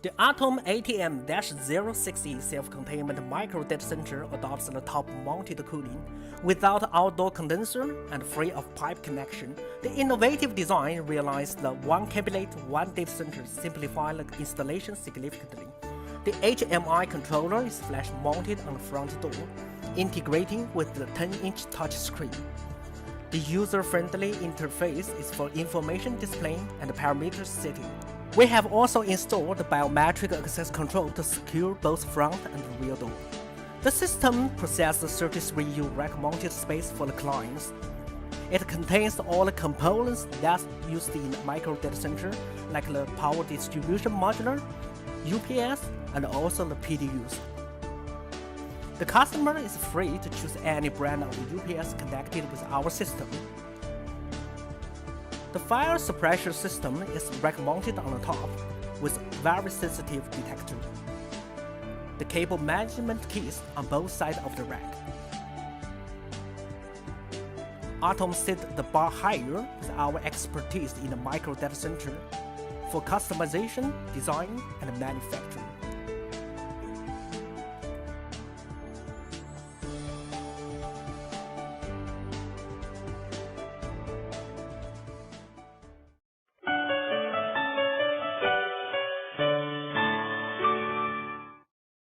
The ATTOM ATM-060 self-containment micro data center adopts the top-mounted cooling. Without outdoor condenser and free of pipe connection, the innovative design realized the one cabinet, one data center, simplifying the installation significantly. The HMI controller is flash-mounted on the front door, integrating with the 10-inch touchscreen. The user-friendly interface is for information display and parameter setting. We have also installed the biometric access control to secure both front and rear door. The system possesses 33 rack-mounted space for the clients. It contains all the components that's used in a micro data center, like the power distribution modular, UPS, and also the PDUs. The customer is free to choose any brand of UPS connected with our system. The fire suppression system is rack-mounted on the top with very sensitive detector. The cable management keys on both sides of the rack. ATTOM set the bar higher with our expertise in the micro data center for customization, design, and manufacturing.